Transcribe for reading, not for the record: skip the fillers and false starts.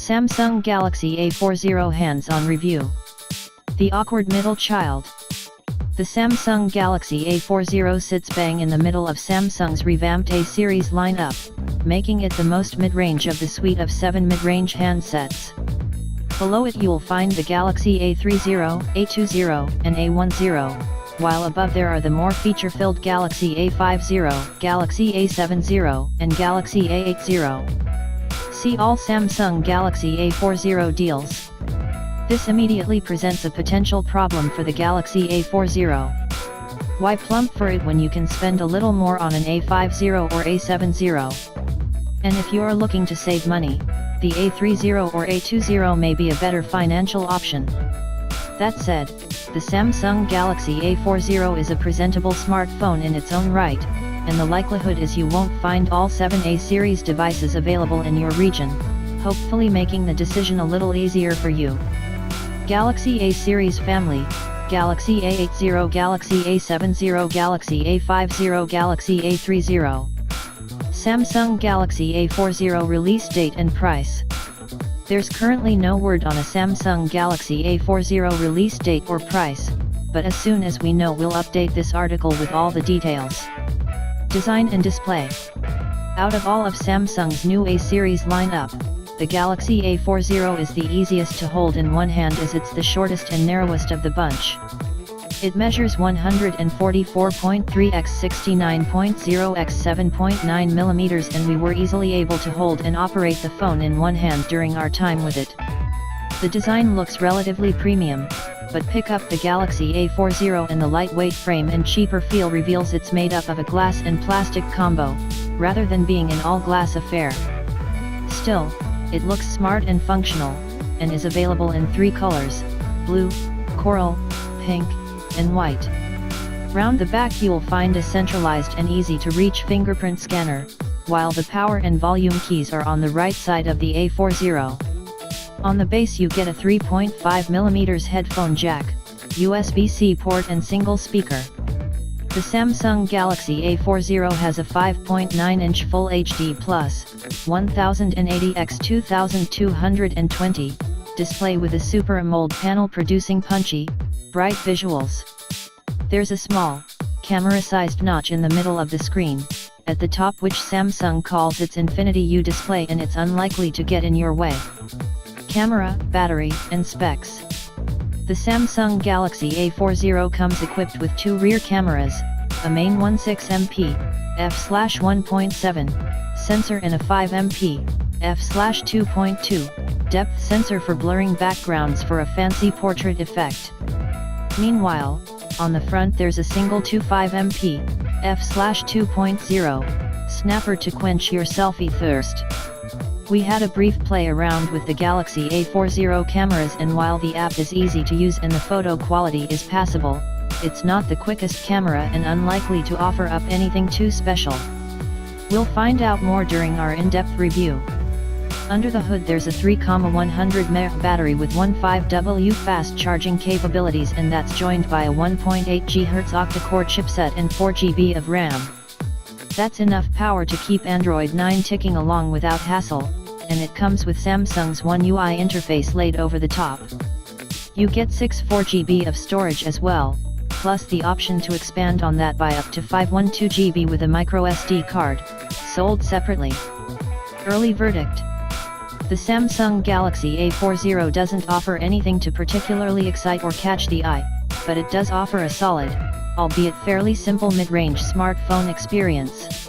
Samsung Galaxy A40 hands-on review. The awkward middle child. The Samsung Galaxy A40 sits bang in the middle of Samsung's revamped A series lineup, making it the most mid-range of the suite of 7 mid-range handsets. Below it you'll find the Galaxy A30, A20, and A10, while above there are the more feature-filled Galaxy A50, Galaxy A70, and Galaxy A80. See all Samsung Galaxy A40 deals. This immediately presents a potential problem for the Galaxy A40. Why plump for it when you can spend a little more on an A50 or A70? And if you are looking to save money, the A30 or A20 may be a better financial option. That said, the Samsung Galaxy A40 is a presentable smartphone in its own right, and the likelihood is you won't find all 7 A series devices available in your region, hopefully making the decision a little easier for you. Galaxy A series family: Galaxy A80, Galaxy A70, Galaxy A50, Galaxy A30. Samsung Galaxy A40 release date and price. There's currently no word on a Samsung Galaxy A40 release date or price, but as soon as we know we'll update this article with all the details. Design and display. Out of all of Samsung's new A series lineup, the Galaxy A40 is the easiest to hold in one hand as it's the shortest and narrowest of the bunch. It measures 144.3 x 69.0 x 7.9 mm, and we were easily able to hold and operate the phone in one hand during our time with it. The design looks relatively premium, but pick up the Galaxy A40 and the lightweight frame and cheaper feel reveals it's made up of a glass and plastic combo, rather than being an all-glass affair. Still, it looks smart and functional, and is available in 3 colors: blue, coral, pink, and white. Round the back you'll find a centralized and easy-to-reach fingerprint scanner, while the power and volume keys are on the right side of the A40. On the base you get a 3.5mm headphone jack, USB-C port and single speaker. The Samsung Galaxy A40 has a 5.9-inch Full HD Plus, 1080 x 2220 display with a Super AMOLED panel producing punchy, bright visuals. There's a small, camera-sized notch in the middle of the screen, at the top, which Samsung calls its Infinity U display, and it's unlikely to get in your way. Camera, battery, and specs. The Samsung Galaxy A40 comes equipped with 2 rear cameras, a main 16MP, f/1.7, sensor and a 5MP, f/2.2, depth sensor for blurring backgrounds for a fancy portrait effect. Meanwhile, on the front there's a single 25MP, f/2.0, snapper to quench your selfie thirst. We had a brief play around with the Galaxy A40 cameras, and while the app is easy to use and the photo quality is passable, it's not the quickest camera and unlikely to offer up anything too special. We'll find out more during our in-depth review. Under the hood there's a 3,100 mAh battery with 15W fast charging capabilities, and that's joined by a 1.8 GHz octa-core chipset and 4GB of RAM. That's enough power to keep Android 9 ticking along without hassle, and it comes with Samsung's One UI interface laid over the top. You get 4GB of storage as well, plus the option to expand on that by up to 512GB with a microSD card, sold separately. Early verdict. The Samsung Galaxy A40 doesn't offer anything to particularly excite or catch the eye, but it does offer a solid, albeit fairly simple mid-range smartphone experience.